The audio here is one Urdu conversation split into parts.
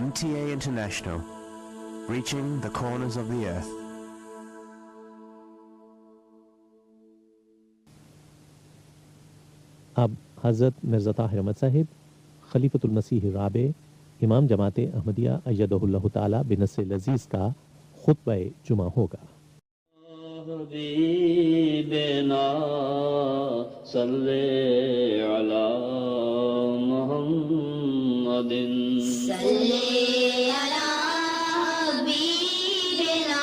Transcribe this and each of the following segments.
MTA International, reaching the corners of the earth. اب حضرت مرزا طاہر احمد صاحب خلیفۃ المسیح الرابع امام جماعت احمدیہ ایدہ اللہ تعالی بنص العزیز کا خطبہ جمعہ ہوگا۔ حبیبنا صلی علی محمد صلی علی حبیبنا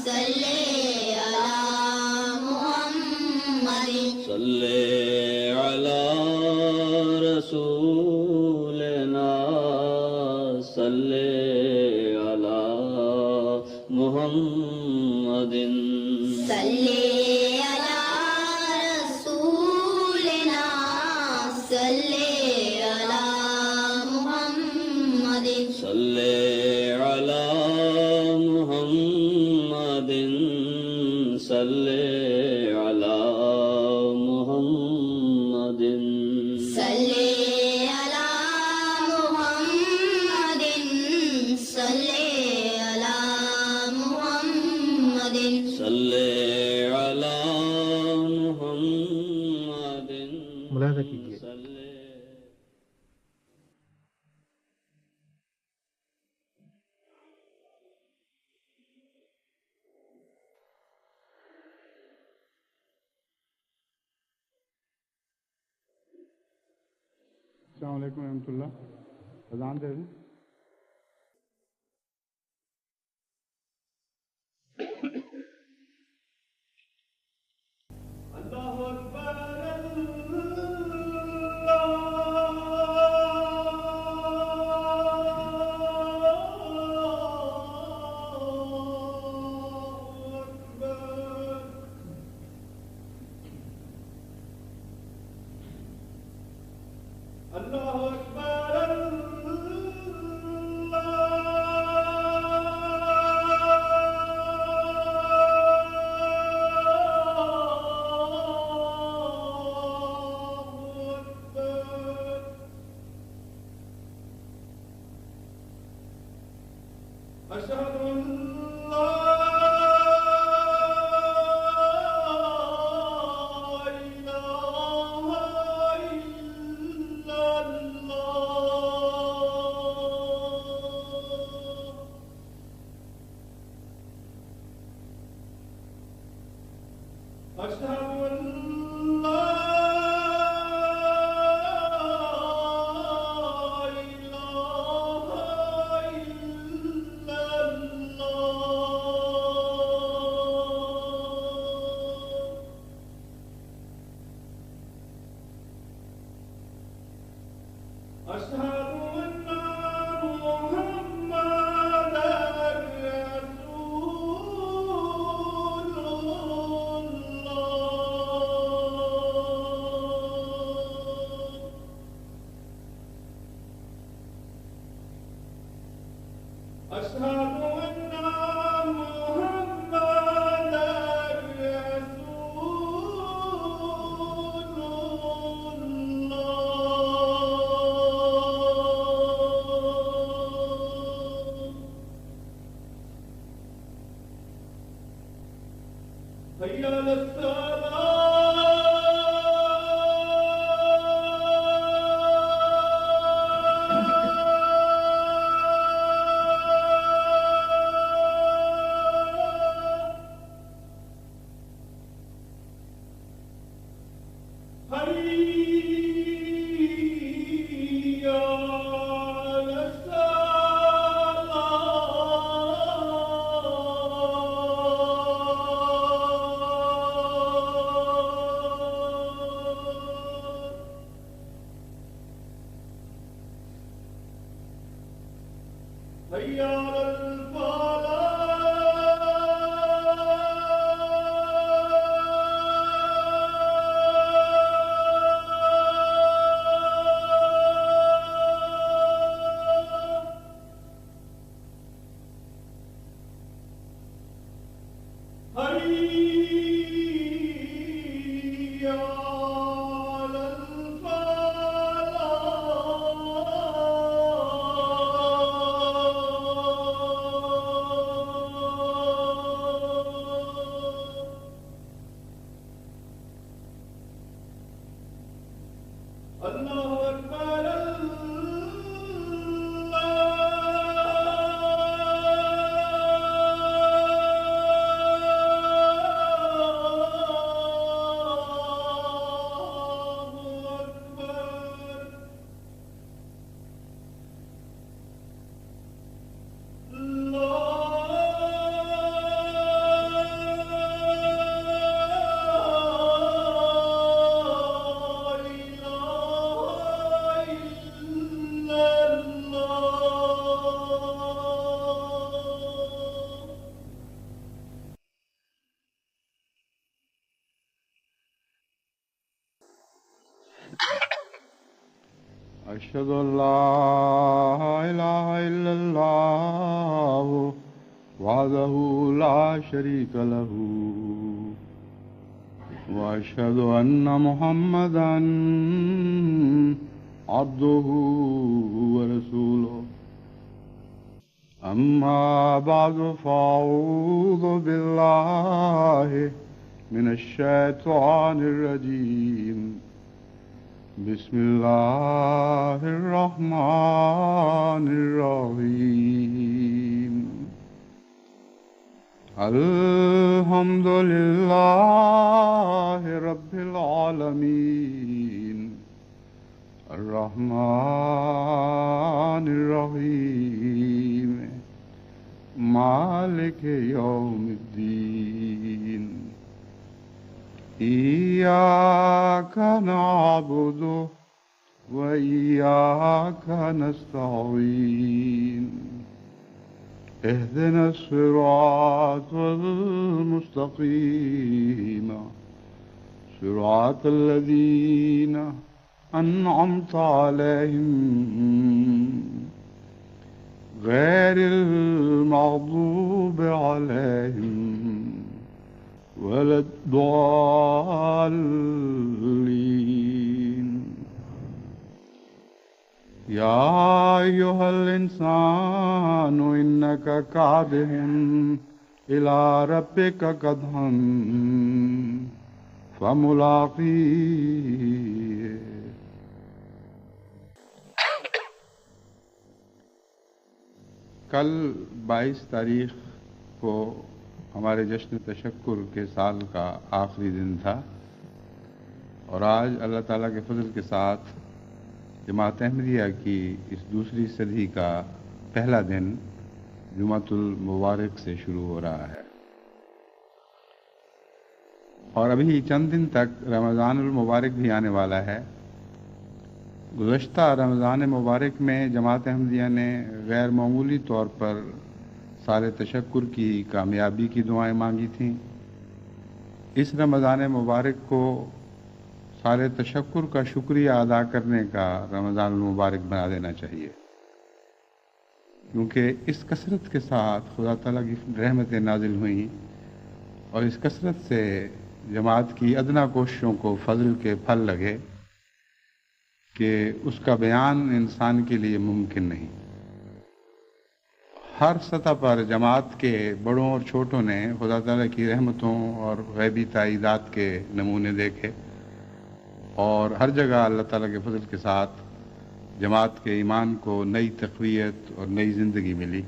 صلی علی محمد صلی علی رسولنا صلی علی محمد صلی علی رسولنا صلی علی محمد صلی علی محمد صلی علی محمد صلی علی محمد صلی علی محمد صلی علی محمد ملاحظہ کیجیے السلام علیکم ورحمۃ اللہ. اذان دے دیں. اللہ اکبر اللہ اکبر اشہد ان لا أشهد أن لا إله إلا الله وحده لا شريك له وأشهد أن محمدا عبده ورسوله أما بعد فأعوذ بالله من الشيطان الرجيم بسم الله الرحمن الرحيم الحمد لله رب العالمين الرحمن الرحيم مالك يوم الدين إياك نعبد وإياك نستعين اهدنا الصراط المستقيم صراط الذين أنعمت عليهم غير المغضوب عليهم ولا الضالين يا أيها الإنسان إنك كادح إلى ربك كدحا فملاقيه کل 22 تاریخ کو ہمارے جشن تشکر کے سال کا آخری دن تھا اور آج اللہ تعالیٰ کے فضل کے ساتھ جماعت احمدیہ کی اس دوسری صدی کا پہلا دن جمعۃ المبارک سے شروع ہو رہا ہے اور ابھی چند دن تک رمضان المبارک بھی آنے والا ہے۔ گزشتہ رمضان مبارک میں جماعت احمدیہ نے غیر معمولی طور پر سال تشکر کی کامیابی کی دعائیں مانگی تھیں۔ اس رمضان مبارک کو سال تشکر کا شکریہ ادا کرنے کا رمضان المبارک بنا دینا چاہیے، کیونکہ اس کثرت کے ساتھ خدا تعالیٰ کی رحمتیں نازل ہوئیں اور اس کثرت سے جماعت کی ادنا کوششوں کو فضل کے پھل لگے کہ اس کا بیان انسان کے لیے ممکن نہیں۔ ہر سطح پر جماعت کے بڑوں اور چھوٹوں نے خدا تعالیٰ کی رحمتوں اور غیبی تائیدات کے نمونے دیکھے اور ہر جگہ اللہ تعالیٰ کے فضل کے ساتھ جماعت کے ایمان کو نئی تقویت اور نئی زندگی ملی۔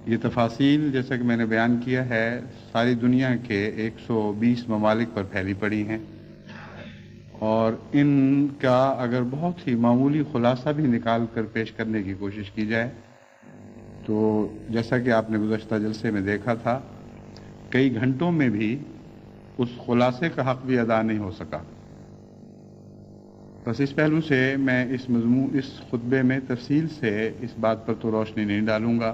یہ تفاصیل جیسا کہ میں نے بیان کیا ہے ساری دنیا کے 120 ممالک پر پھیلی پڑی ہیں اور ان کا اگر بہت ہی معمولی خلاصہ بھی نکال کر پیش کرنے کی کوشش کی جائے تو جیسا کہ آپ نے گزشتہ جلسے میں دیکھا تھا کئی گھنٹوں میں بھی اس خلاصے کا حق بھی ادا نہیں ہو سکا۔ بس اس پہلو سے میں اس خطبے میں تفصیل سے اس بات پر تو روشنی نہیں ڈالوں گا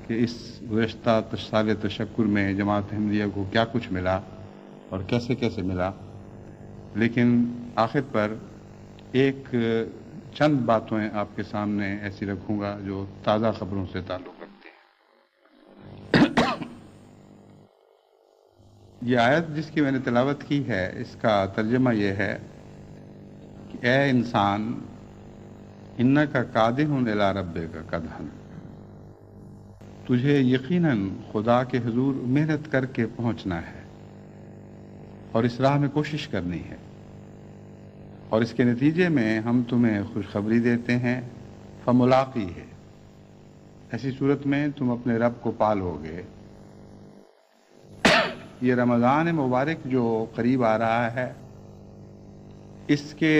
کہ اس گزشتہ سال تشکر میں جماعت احمدیہ کو کیا کچھ ملا اور کیسے کیسے ملا، لیکن آخر پر ایک چند باتیں آپ کے سامنے ایسی رکھوں گا جو تازہ خبروں سے تعلق رکھتی ہیں۔ یہ آیت جس کی میں نے تلاوت کی ہے اس کا ترجمہ یہ ہے کہ اے انسان انک کادح الی ربک کدحا، تجھے یقیناً خدا کے حضور محنت کر کے پہنچنا ہے اور اس راہ میں کوشش کرنی ہے اور اس کے نتیجے میں ہم تمہیں خوشخبری دیتے ہیں فملاقی ہے، ایسی صورت میں تم اپنے رب کو پالوگے۔ یہ رمضان مبارک جو قریب آ رہا ہے اس کے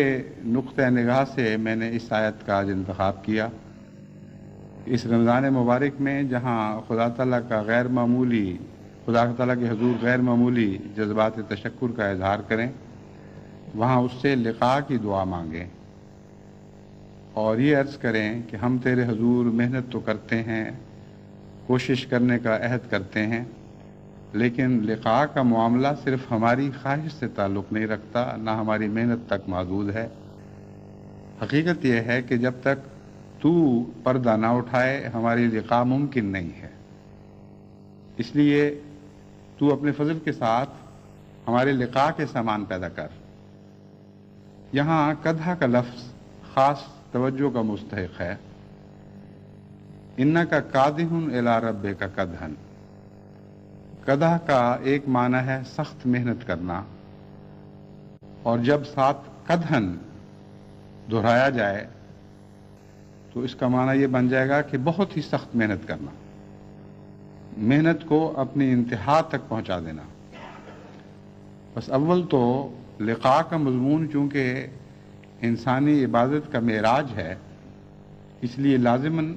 نقطہ نگاہ سے میں نے اس آیت کا آج انتخاب کیا۔ اس رمضان مبارک میں جہاں خدا تعالیٰ کے حضور غیر معمولی جذبات تشکر کا اظہار کریں وہاں اس سے لقاء کی دعا مانگیں اور یہ عرض کریں کہ ہم تیرے حضور محنت تو کرتے ہیں، کوشش کرنے کا عہد کرتے ہیں، لیکن لقاء کا معاملہ صرف ہماری خواہش سے تعلق نہیں رکھتا، نہ ہماری محنت تک محدود ہے، حقیقت یہ ہے کہ جب تک تو پردہ نہ اٹھائے ہماری لقاء ممکن نہیں ہے، اس لیے تو اپنے فضل کے ساتھ ہمارے لقاء کے سامان پیدا کر۔ یہاں قدح کا لفظ خاص توجہ کا مستحق ہے۔ انکا قادح الی ربک قدحا، قدح کا ایک معنی ہے سخت محنت کرنا، اور جب ساتھ قدحن دہرایا جائے تو اس کا معنی یہ بن جائے گا کہ بہت ہی سخت محنت کرنا، محنت کو اپنی انتہا تک پہنچا دینا۔ بس اول تو لقاء کا مضمون چونکہ انسانی عبادت کا معراج ہے، اس لیے لازماً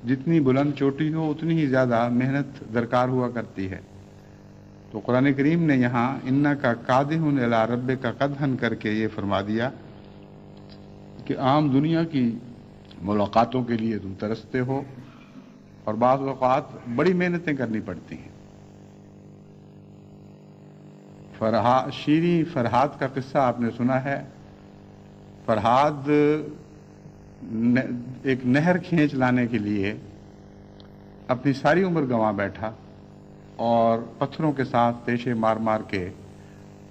جتنی بلند چوٹی ہو اتنی ہی زیادہ محنت درکار ہوا کرتی ہے۔ تو قرآن کریم نے یہاں انکا قادح الی ربک قدحا کر کے یہ فرما دیا کہ عام دنیا کی ملاقاتوں کے لیے تم ترستے ہو اور بعض اوقات بڑی محنتیں کرنی پڑتی ہیں۔ شیریں فرحاد کا قصہ آپ نے سنا ہے۔ فرحاد ایک نہر کھینچ لانے کے لیے اپنی ساری عمر گنوا بیٹھا اور پتھروں کے ساتھ تیشے مار مار کے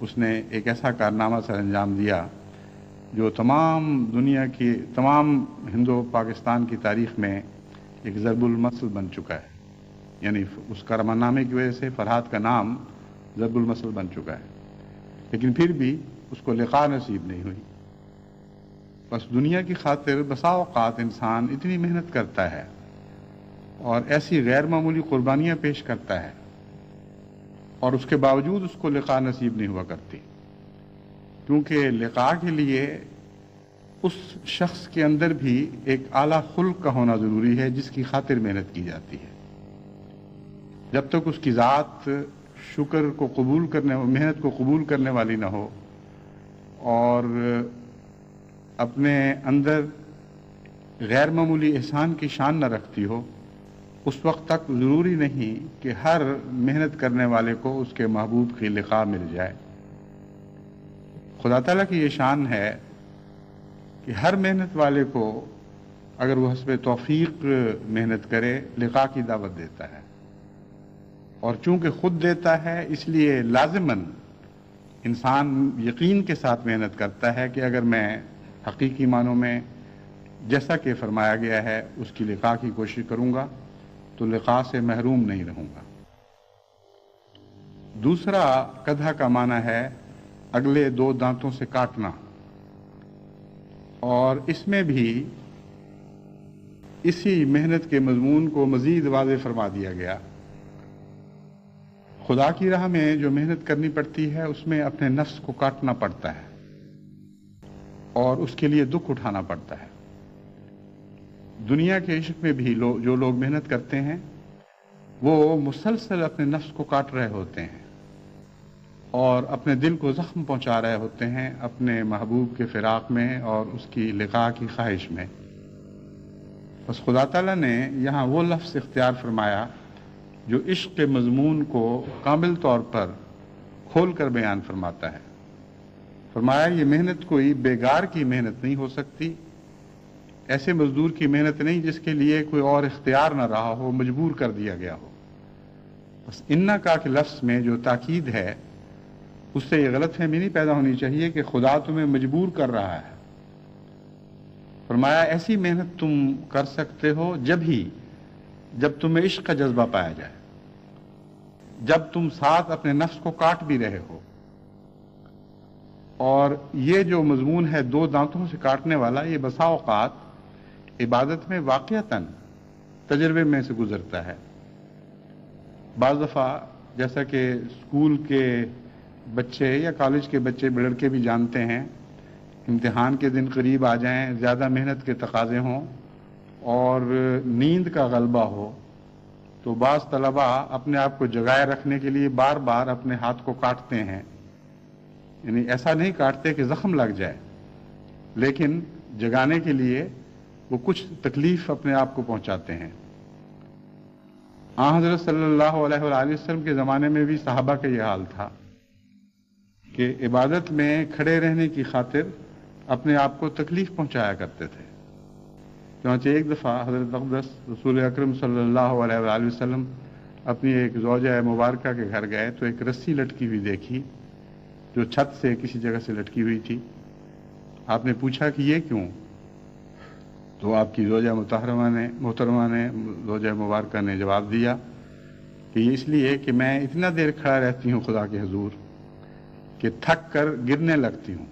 اس نے ایک ایسا کارنامہ سر انجام دیا جو تمام دنیا کی تمام ہندو پاکستان کی تاریخ میں ایک ضرب المثل بن چکا ہے، یعنی اس کارنامے کی وجہ سے فرحاد کا نام ضرب المثل بن چکا ہے، لیکن پھر بھی اس کو لقاء نصیب نہیں ہوئی۔ بس دنیا کی خاطر بسا اوقات انسان اتنی محنت کرتا ہے اور ایسی غیر معمولی قربانیاں پیش کرتا ہے اور اس کے باوجود اس کو لقاء نصیب نہیں ہوا کرتی، کیونکہ لقاء کے لیے اس شخص کے اندر بھی ایک اعلیٰ خلق کا ہونا ضروری ہے جس کی خاطر محنت کی جاتی ہے۔ جب تک اس کی ذات شکر کو قبول کرنے محنت کو قبول کرنے والی نہ ہو اور اپنے اندر غیر معمولی احسان کی شان نہ رکھتی ہو، اس وقت تک ضروری نہیں کہ ہر محنت کرنے والے کو اس کے محبوب کی لقاء مل جائے۔ خدا تعالیٰ کی یہ شان ہے کہ ہر محنت والے کو اگر وہ حسب توفیق محنت کرے لقاء کی دعوت دیتا ہے، اور چونکہ خود دیتا ہے اس لیے لازماً انسان یقین کے ساتھ محنت کرتا ہے کہ اگر میں حقیقی معنوں میں جیسا کہ فرمایا گیا ہے اس کی لقاء کی کوشش کروں گا تو لقاء سے محروم نہیں رہوں گا۔ دوسرا قدح کا معنی ہے اگلے دو دانتوں سے کاٹنا، اور اس میں بھی اسی محنت کے مضمون کو مزید واضح فرما دیا گیا۔ خدا کی راہ میں جو محنت کرنی پڑتی ہے اس میں اپنے نفس کو کاٹنا پڑتا ہے اور اس کے لیے دکھ اٹھانا پڑتا ہے۔ دنیا کے عشق میں بھی جو لوگ محنت کرتے ہیں وہ مسلسل اپنے نفس کو کاٹ رہے ہوتے ہیں اور اپنے دل کو زخم پہنچا رہے ہوتے ہیں اپنے محبوب کے فراق میں اور اس کی لقاء کی خواہش میں۔ بس خدا تعالیٰ نے یہاں وہ لفظ اختیار فرمایا جو عشق کے مضمون کو کامل طور پر کھول کر بیان فرماتا ہے۔ فرمایا یہ محنت کوئی بیگار کی محنت نہیں ہو سکتی، ایسے مزدور کی محنت نہیں جس کے لیے کوئی اور اختیار نہ رہا ہو، مجبور کر دیا گیا ہو۔ بس انکا کے لفظ میں جو تاکید ہے اس سے یہ غلط فہمی نہیں پیدا ہونی چاہیے کہ خدا تمہیں مجبور کر رہا ہے۔ فرمایا ایسی محنت تم کر سکتے ہو جب تمہیں عشق کا جذبہ پایا جائے، جب تم ساتھ اپنے نفس کو کاٹ بھی رہے ہو۔ اور یہ جو مضمون ہے دو دانتوں سے کاٹنے والا، یہ بسا اوقات عبادت میں واقعتاً تجربے میں سے گزرتا ہے۔ بعض دفعہ جیسا کہ اسکول کے بچے یا کالج کے بچے لڑکے بھی جانتے ہیں، امتحان کے دن قریب آ جائیں، زیادہ محنت کے تقاضے ہوں اور نیند کا غلبہ ہو تو بعض طلباء اپنے آپ کو جگائے رکھنے کے لیے بار بار اپنے ہاتھ کو کاٹتے ہیں، یعنی ایسا نہیں کاٹتے کہ زخم لگ جائے، لیکن جگانے کے لیے وہ کچھ تکلیف اپنے آپ کو پہنچاتے ہیں۔ حضرت صلی اللہ علیہ وآلہ وسلم کے زمانے میں بھی صحابہ کا یہ حال تھا کہ عبادت میں کھڑے رہنے کی خاطر اپنے آپ کو تکلیف پہنچایا کرتے تھے۔ چنانچہ ایک دفعہ حضرت اقدس رسول اکرم صلی اللہ علیہ وآلہ وسلم اپنی ایک زوجہ مبارکہ کے گھر گئے تو ایک رسی لٹکی ہوئی دیکھی جو چھت سے کسی جگہ سے لٹکی ہوئی تھی۔ آپ نے پوچھا کہ یہ کیوں؟ تو آپ کی زوجہ محترمہ نے زوجہ مبارکہ نے جواب دیا کہ یہ اس لیے کہ میں اتنا دیر کھڑا رہتی ہوں خدا کے حضور کہ تھک کر گرنے لگتی ہوں،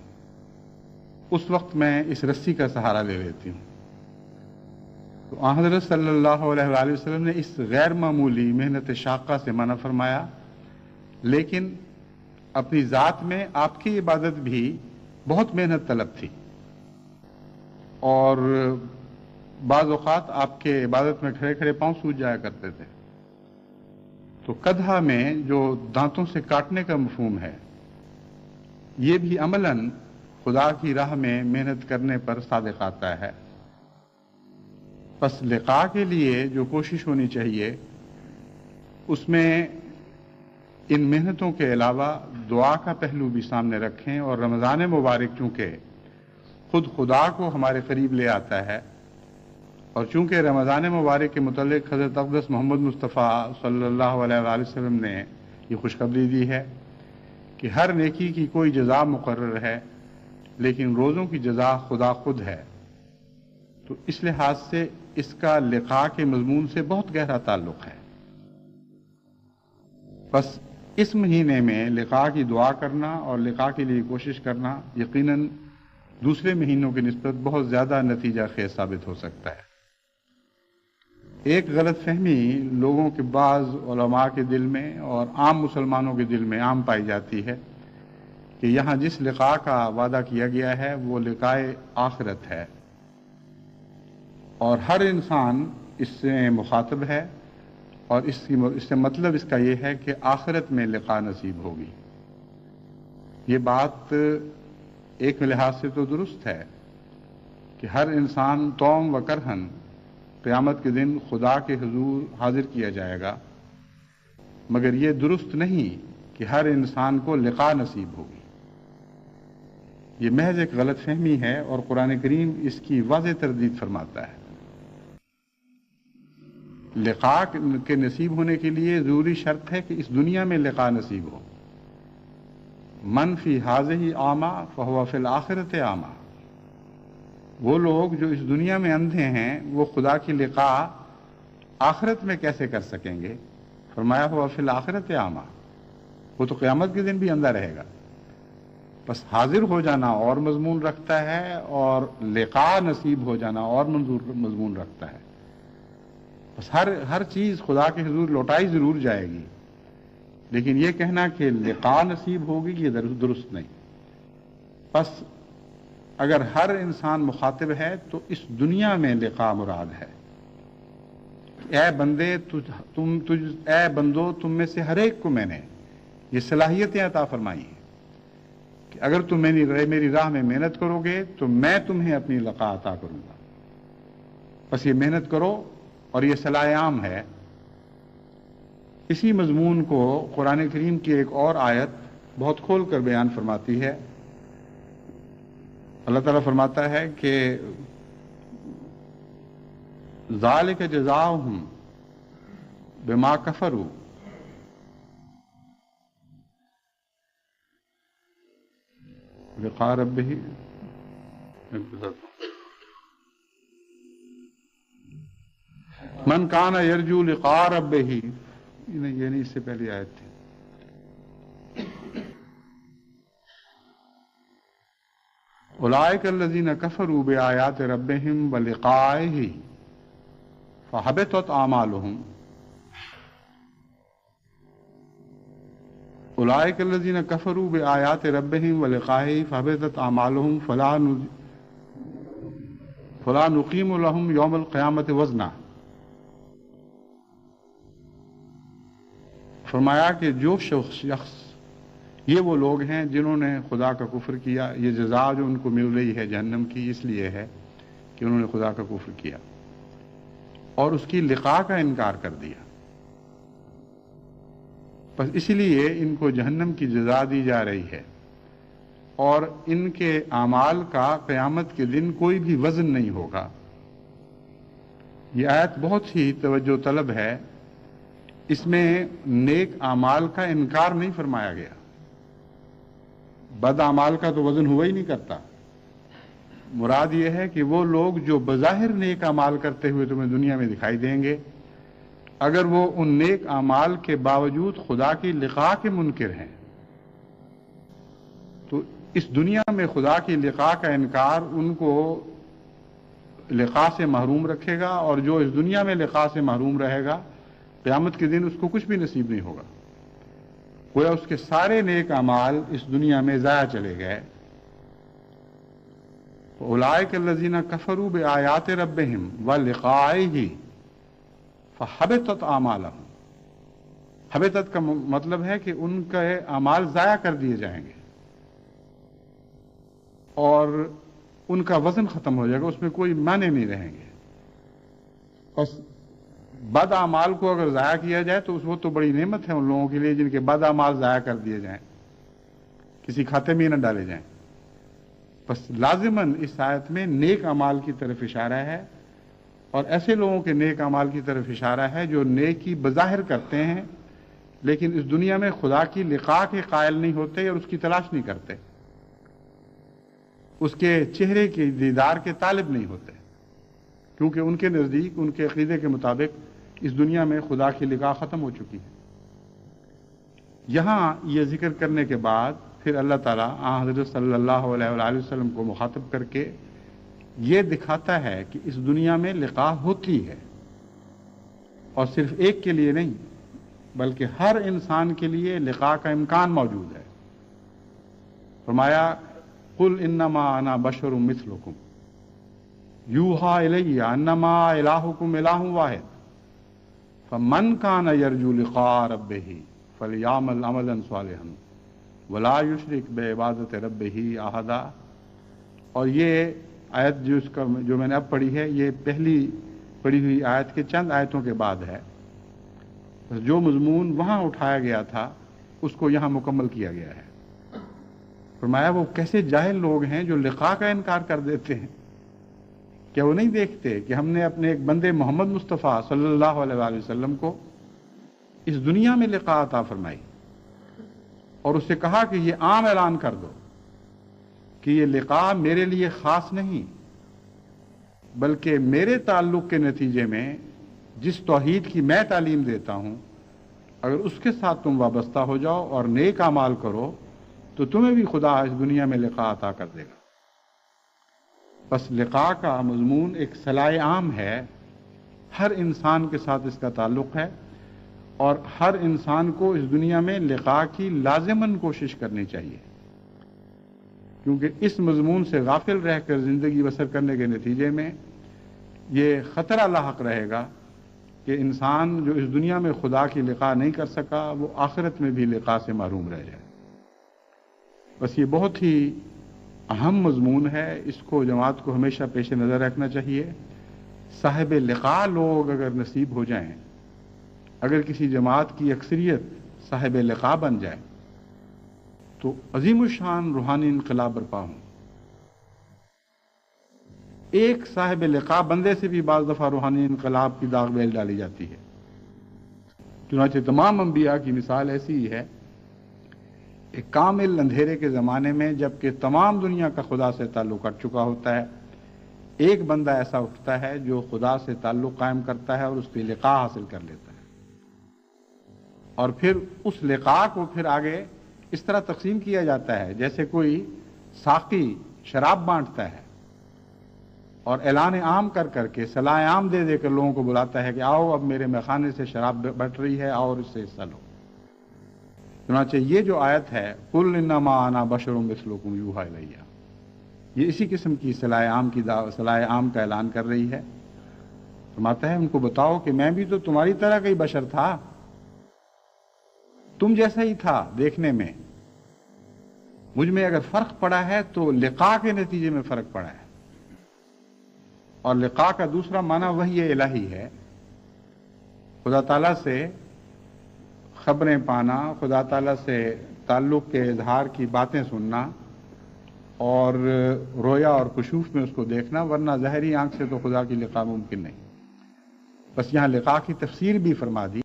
اس وقت میں اس رسی کا سہارا لے لیتی ہوں۔ تو آن حضرت صلی اللہ علیہ وآلہ وسلم نے اس غیر معمولی محنت شاقہ سے منع فرمایا، لیکن اپنی ذات میں آپ کی عبادت بھی بہت محنت طلب تھی، اور بعض اوقات آپ کے عبادت میں کھڑے کھڑے پاؤں سوج جایا کرتے تھے۔ تو کدھا میں جو دانتوں سے کاٹنے کا مفہوم ہے، یہ بھی عملاً خدا کی راہ میں محنت کرنے پر صادق آتا ہے۔ پس لقاء کے لیے جو کوشش ہونی چاہیے اس میں ان محنتوں کے علاوہ دعا کا پہلو بھی سامنے رکھیں، اور رمضان مبارک چونکہ خود خدا کو ہمارے قریب لے آتا ہے، اور چونکہ رمضان مبارک کے متعلق حضرت اقدس محمد مصطفیٰ صلی اللہ علیہ وآلہ وسلم نے یہ خوشخبری دی ہے کہ ہر نیکی کی کوئی جزا مقرر ہے، لیکن روزوں کی جزا خدا خود ہے، تو اس لحاظ سے اس کا لقاء کے مضمون سے بہت گہرا تعلق ہے۔ بس اس مہینے میں لقاء کی دعا کرنا اور لقاء کے لیے کوشش کرنا یقیناً دوسرے مہینوں کی نسبت بہت زیادہ نتیجہ خیز ثابت ہو سکتا ہے۔ ایک غلط فہمی لوگوں کے بعض علماء کے دل میں اور عام مسلمانوں کے دل میں عام پائی جاتی ہے کہ یہاں جس لقاء کا وعدہ کیا گیا ہے وہ لقاء آخرت ہے، اور ہر انسان اس سے مخاطب ہے، اور اس سے مطلب اس کا یہ ہے کہ آخرت میں لقاء نصیب ہوگی۔ یہ بات ایک لحاظ سے تو درست ہے کہ ہر انسان توم و کرہن قیامت کے دن خدا کے حضور حاضر کیا جائے گا، مگر یہ درست نہیں کہ ہر انسان کو لقاء نصیب ہوگی۔ یہ محض ایک غلط فہمی ہے، اور قرآن کریم اس کی واضح تردید فرماتا ہے۔ لقاء کے نصیب ہونے کے لیے ضروری شرط ہے کہ اس دنیا میں لقاء نصیب ہو۔ من فی ہذہ اعمی فہو فی الآخرۃ اعمی، وہ لوگ جو اس دنیا میں اندھے ہیں وہ خدا کی لقاء آخرت میں کیسے کر سکیں گے؟ فرمایا فہو فی الآخرۃ اعمی، وہ تو قیامت کے دن بھی اندھا رہے گا۔ بس حاضر ہو جانا اور مضمون رکھتا ہے، اور لقاء نصیب ہو جانا اور مضمون رکھتا ہے۔ بس ہر چیز خدا کے حضور لوٹائی ضرور جائے گی، لیکن یہ کہنا کہ لقاء نصیب ہوگی یہ درست نہیں۔ بس اگر ہر انسان مخاطب ہے تو اس دنیا میں لقاء مراد ہے۔ اے بندو تم میں سے ہر ایک کو میں نے یہ صلاحیتیں عطا فرمائی ہیں کہ اگر تم میری راہ میں محنت کرو گے تو میں تمہیں اپنی لقاء عطا کروں گا۔ بس یہ محنت کرو، اور یہ صلاح عام ہے۔ اسی مضمون کو قرآن کریم کی ایک اور آیت بہت کھول کر بیان فرماتی ہے۔ اللہ تعالیٰ فرماتا ہے کہ ذالک جزاؤہم بما کفروا، لقاء ربہ، من کان یرجو لقاء ربہ، یہ نہیں اس سے پہلی آیت تھی۔ اولئک الذین کفروا بآیات ربہم ولقائہ فحبطت اعمالہم، اولئک الذین کفروا بآیات ربہم ولقائہ فحبطت اعمالہم فلا نقیم لہم یوم القیامۃ وزنا۔ فرمایا کہ جو شخص، یہ وہ لوگ ہیں جنہوں نے خدا کا کفر کیا، یہ جزا جو ان کو مل رہی ہے جہنم کی اس لیے ہے کہ انہوں نے خدا کا کفر کیا اور اس کی لقاء کا انکار کر دیا۔ بس اسی لیے ان کو جہنم کی جزا دی جا رہی ہے، اور ان کے اعمال کا قیامت کے دن کوئی بھی وزن نہیں ہوگا۔ یہ آیت بہت ہی توجہ طلب ہے، اس میں نیک اعمال کا انکار نہیں فرمایا گیا۔ بد اعمال کا تو وزن ہوا ہی نہیں کرتا۔ مراد یہ ہے کہ وہ لوگ جو بظاہر نیک اعمال کرتے ہوئے تمہیں دنیا میں دکھائی دیں گے، اگر وہ ان نیک اعمال کے باوجود خدا کی لقاء کے منکر ہیں تو اس دنیا میں خدا کی لقاء کا انکار ان کو لقاء سے محروم رکھے گا، اور جو اس دنیا میں لقاء سے محروم رہے گا قیامت کے دن اس کو کچھ بھی نصیب نہیں ہوگا، گویا اس کے سارے نیک اعمال اس دنیا میں ضائع چلے گئے۔ اولئک الذین کفروا بآیات ربہم ولقائہ فحبطت اعمالہم۔ حبطت کا مطلب ہے کہ ان کے اعمال ضائع کر دیے جائیں گے اور ان کا وزن ختم ہو جائے گا، اس میں کوئی معنی نہیں رہیں گے۔ بس بد اعمال کو اگر ضائع کیا جائے تو وہ تو بڑی نعمت ہے ان لوگوں کے لیے جن کے بد اعمال ضائع کر دیے جائیں، کسی کھاتے میں نہ ڈالے جائیں۔ بس لازماً اس آیت میں نیک اعمال کی طرف اشارہ ہے، اور ایسے لوگوں کے نیک اعمال کی طرف اشارہ ہے جو نیکی بظاہر کرتے ہیں لیکن اس دنیا میں خدا کی لقاء کے قائل نہیں ہوتے اور اس کی تلاش نہیں کرتے، اس کے چہرے کے دیدار کے طالب نہیں ہوتے، کیونکہ ان کے نزدیک ان کے عقیدے کے مطابق اس دنیا میں خدا کی لقاء ختم ہو چکی ہے۔ یہاں یہ ذکر کرنے کے بعد پھر اللہ تعالیٰ حضرت صلی اللہ علیہ وآلہ وسلم کو مخاطب کر کے یہ دکھاتا ہے کہ اس دنیا میں لقاء ہوتی ہے، اور صرف ایک کے لیے نہیں بلکہ ہر انسان کے لیے لقاء کا امکان موجود ہے۔ فرمایا قل انما انا بشر مثلکم یوحا الی انما الہکم الہ واحد فمن کان یرجو لقاء ربہ فلیعمل عملا صالحا ولا یشرک بعبادت ربہ احدا۔ اور یہ آیت جو میں نے اب پڑھی ہے، یہ پہلی پڑھی ہوئی آیت کے چند آیتوں کے بعد ہے۔ جو مضمون وہاں اٹھایا گیا تھا اس کو یہاں مکمل کیا گیا ہے۔ فرمایا وہ کیسے جاہل لوگ ہیں جو لقاء کا انکار کر دیتے ہیں، کیا وہ نہیں دیکھتے کہ ہم نے اپنے ایک بندے محمد مصطفیٰ صلی اللہ علیہ وآلہ وسلم کو اس دنیا میں لقاء عطا فرمائی اور اس سے کہا کہ یہ عام اعلان کر دو کہ یہ لقاء میرے لیے خاص نہیں بلکہ میرے تعلق کے نتیجے میں جس توحید کی میں تعلیم دیتا ہوں اگر اس کے ساتھ تم وابستہ ہو جاؤ اور نیک اعمال کرو تو تمہیں بھی خدا اس دنیا میں لقاء عطا کر دے گا۔ بس لقاء کا مضمون ایک صلاح عام ہے، ہر انسان کے ساتھ اس کا تعلق ہے، اور ہر انسان کو اس دنیا میں لقاء کی لازماً کوشش کرنی چاہیے، کیونکہ اس مضمون سے غافل رہ کر زندگی بسر کرنے کے نتیجے میں یہ خطرہ لاحق رہے گا کہ انسان جو اس دنیا میں خدا کی لقاء نہیں کر سکا وہ آخرت میں بھی لقاء سے محروم رہ جائے۔ بس یہ بہت ہی اہم مضمون ہے، اس کو جماعت کو ہمیشہ پیش نظر رکھنا چاہیے۔ صاحب لقاء لوگ اگر نصیب ہو جائیں، اگر کسی جماعت کی اکثریت صاحب لقاء بن جائے تو عظیم الشان روحانی انقلاب برپا ہوں۔ ایک صاحب لقاء بندے سے بھی بعض دفعہ روحانی انقلاب کی داغ بیل ڈالی جاتی ہے۔ چنانچہ تمام انبیاء کی مثال ایسی ہی ہے، ایک کامل اندھیرے کے زمانے میں جبکہ تمام دنیا کا خدا سے تعلق کٹ چکا ہوتا ہے، ایک بندہ ایسا اٹھتا ہے جو خدا سے تعلق قائم کرتا ہے اور اس کی لقاء حاصل کر لیتا ہے، اور پھر اس لقاء کو پھر آگے اس طرح تقسیم کیا جاتا ہے جیسے کوئی ساقی شراب بانٹتا ہے اور اعلان عام کر کر کے صلاح عام دے دے کر لوگوں کو بلاتا ہے کہ آؤ اب میرے میخانے سے شراب بٹ رہی ہے اور اس سے حصہ لو۔ چنانچہ یہ جو آیت ہے قل انما انا بشر مثلکم یوحی الی، یہ اسی قسم کی صلاح عام کا اعلان کر رہی ہے۔ فرماتا ہے ان کو بتاؤ کہ میں بھی تو تمہاری طرح کا ہی بشر تھا، تم جیسا ہی تھا دیکھنے میں، مجھ میں اگر فرق پڑا ہے تو لقاء کے نتیجے میں فرق پڑا ہے، اور لقاء کا دوسرا معنی وحی الہی ہے، خدا تعالیٰ سے خبریں پانا، خدا تعالیٰ سے تعلق کے اظہار کی باتیں سننا، اور رویا اور کشوف میں اس کو دیکھنا، ورنہ ظاہری آنکھ سے تو خدا کی لقاء ممکن نہیں۔ بس یہاں لقاء کی تفسیر بھی فرما دی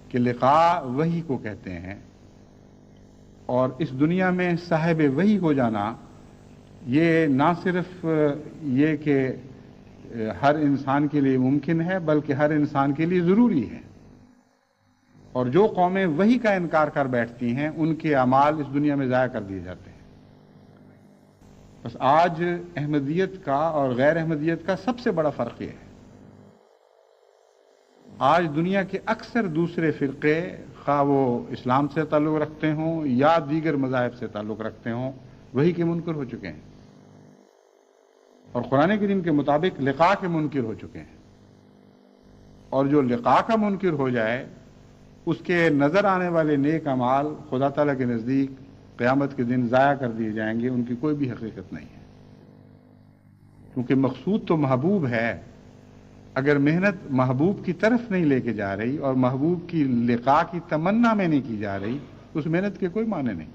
کہ لقاء وحی کو کہتے ہیں، اور اس دنیا میں صاحب وحی ہو جانا یہ نہ صرف یہ کہ ہر انسان کے لیے ممکن ہے، بلکہ ہر انسان کے لیے ضروری ہے۔ اور جو قومیں وحی کا انکار کر بیٹھتی ہیں ان کے اعمال اس دنیا میں ضائع کر دیے جاتے ہیں۔ بس آج احمدیت کا اور غیر احمدیت کا سب سے بڑا فرق یہ ہے، آج دنیا کے اکثر دوسرے فرقے، خواہ وہ اسلام سے تعلق رکھتے ہوں یا دیگر مذاہب سے تعلق رکھتے ہوں، وحی کے منکر ہو چکے ہیں، اور قرآن کریم کے مطابق لقاء کے منکر ہو چکے ہیں۔ اور جو لقاء کا منکر ہو جائے اس کے نظر آنے والے نیک اعمال خدا تعالیٰ کے نزدیک قیامت کے دن ضائع کر دیے جائیں گے، ان کی کوئی بھی حقیقت نہیں ہے، کیونکہ مقصود تو محبوب ہے۔ اگر محنت محبوب کی طرف نہیں لے کے جا رہی اور محبوب کی لقاء کی تمنا میں نہیں کی جا رہی تو اس محنت کے کوئی معنی نہیں،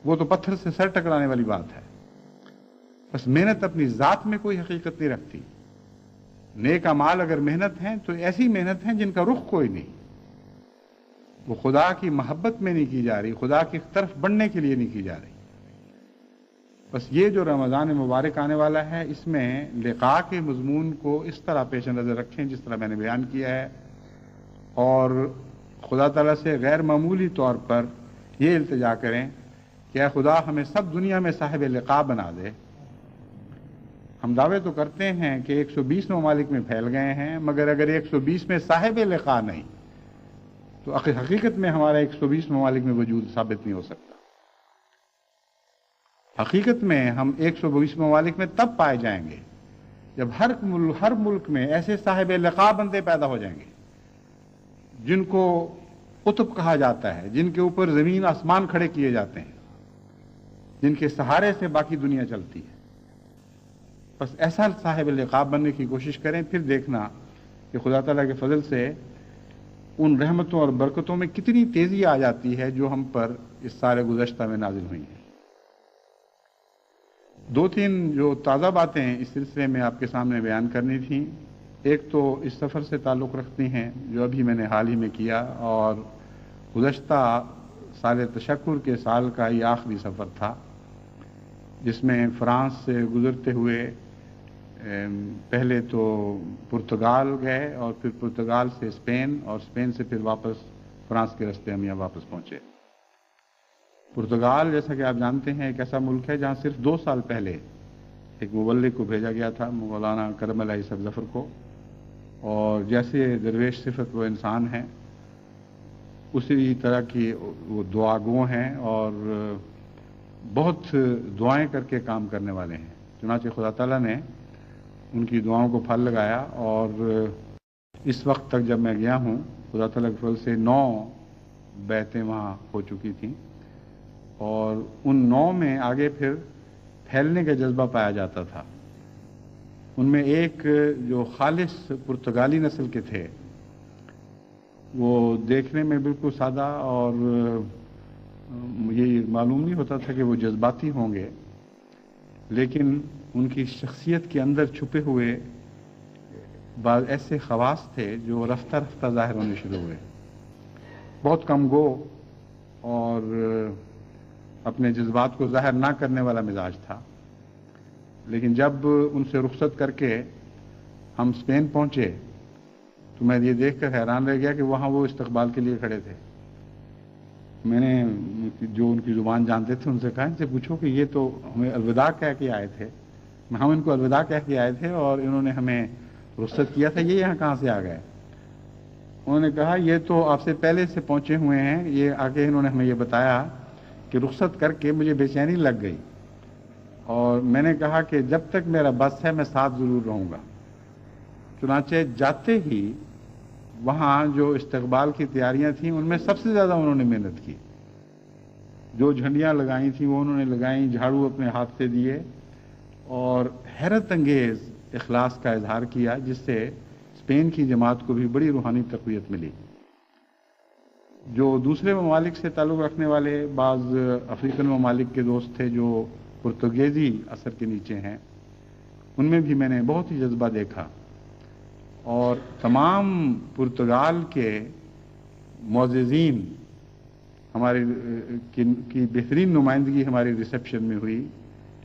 وہ تو پتھر سے سر ٹکرانے والی بات ہے۔ بس محنت اپنی ذات میں کوئی حقیقت نہیں رکھتی۔ نیک اعمال اگر محنت ہیں تو ایسی محنت ہیں جن کا رخ کوئی نہیں، وہ خدا کی محبت میں نہیں کی جا رہی، خدا کی طرف بڑھنے کے لیے نہیں کی جا رہی۔ بس یہ جو رمضان مبارک آنے والا ہے اس میں لقاء کے مضمون کو اس طرح پیش نظر رکھیں جس طرح میں نے بیان کیا ہے، اور خدا تعالیٰ سے غیر معمولی طور پر یہ التجا کریں کہ اے خدا ہمیں سب دنیا میں صاحب لقاء بنا دے۔ ہم دعوے تو کرتے ہیں کہ 120 ممالک میں پھیل گئے ہیں، مگر اگر 120 میں صاحب لقاء نہیں تو حقیقت میں ہمارا 120 ممالک میں وجود ثابت نہیں ہو سکتا۔ حقیقت میں ہم 120 ممالک میں تب پائے جائیں گے جب ہر ملک میں ایسے صاحب لقاء بندے پیدا ہو جائیں گے جن کو قطب کہا جاتا ہے، جن کے اوپر زمین آسمان کھڑے کیے جاتے ہیں، جن کے سہارے سے باقی دنیا چلتی ہے۔ بس ایسا صاحب لقاء بننے کی کوشش کریں، پھر دیکھنا کہ خدا تعالیٰ کے فضل سے ان رحمتوں اور برکتوں میں کتنی تیزی آ جاتی ہے جو ہم پر اس سال گزشتہ میں نازل ہوئی ہیں۔ دو تین جو تازہ باتیں اس سلسلے میں آپ کے سامنے بیان کرنی تھیں، ایک تو اس سفر سے تعلق رکھتی ہیں جو ابھی میں نے حال ہی میں کیا، اور گزشتہ سال تشکر کے سال کا یہ آخری سفر تھا جس میں فرانس سے گزرتے ہوئے پہلے تو پرتگال گئے اور پھر پرتگال سے اسپین اور اسپین سے پھر واپس فرانس کے راستے ہم یہاں واپس پہنچے۔ پرتگال جیسا کہ آپ جانتے ہیں ایک ایسا ملک ہے جہاں صرف 2 سال پہلے ایک مبلغ کو بھیجا گیا تھا، مولانا کرم اللہ عیسی ظفر کو، اور جیسے درویش صفت وہ انسان ہیں اسی طرح کی وہ دعا گو ہیں اور بہت دعائیں کر کے کام کرنے والے ہیں۔ چنانچہ خدا تعالیٰ نے ان کی دعاؤں کو پھل لگایا، اور اس وقت تک جب میں گیا ہوں خدا تعالیٰ کے فضل سے 9 بیعتیں وہاں ہو چکی تھیں، اور ان 9 میں آگے پھر پھیلنے کا جذبہ پایا جاتا تھا۔ ان میں ایک جو خالص پرتگالی نسل کے تھے، وہ دیکھنے میں بالکل سادہ اور یہ معلوم نہیں ہوتا تھا کہ وہ جذباتی ہوں گے، لیکن ان کی شخصیت کے اندر چھپے ہوئے بعض ایسے خواص تھے جو رفتہ رفتہ ظاہر ہونے شروع ہوئے۔ بہت کم گو اور اپنے جذبات کو ظاہر نہ کرنے والا مزاج تھا، لیکن جب ان سے رخصت کر کے ہم اسپین پہنچے تو میں یہ دیکھ کر حیران رہ گیا کہ وہاں وہ استقبال کے لیے کھڑے تھے۔ میں نے جو ان کی زبان جانتے تھے ان سے کہا ان سے پوچھو کہ یہ تو ہمیں الوداع کہہ کے آئے تھے، ہم ان کو الوداع کہہ کے آئے تھے اور انہوں نے ہمیں رخصت کیا تھا، یہ یہاں کہاں سے آ گئے؟ انہوں نے کہا یہ تو آپ سے پہلے سے پہنچے ہوئے ہیں، یہ آگے انہوں نے ہمیں یہ بتایا کہ رخصت کر کے مجھے بے چینی لگ گئی، اور میں نے کہا کہ جب تک میرا بس ہے میں ساتھ ضرور رہوں گا۔ چنانچہ جاتے ہی وہاں جو استقبال کی تیاریاں تھیں ان میں سب سے زیادہ انہوں نے محنت کی، جو جھنڈیاں لگائی تھیں وہ انہوں نے لگائیں، جھاڑو اپنے ہاتھ سے دیے اور حیرت انگیز اخلاص کا اظہار کیا، جس سے اسپین کی جماعت کو بھی بڑی روحانی تقویت ملی۔ جو دوسرے ممالک سے تعلق رکھنے والے بعض افریقن ممالک کے دوست تھے جو پرتگیزی اثر کے نیچے ہیں، ان میں بھی میں نے بہت ہی جذبہ دیکھا، اور تمام پرتگال کے معززین ہمارے کی بہترین نمائندگی ہماری ریسیپشن میں ہوئی۔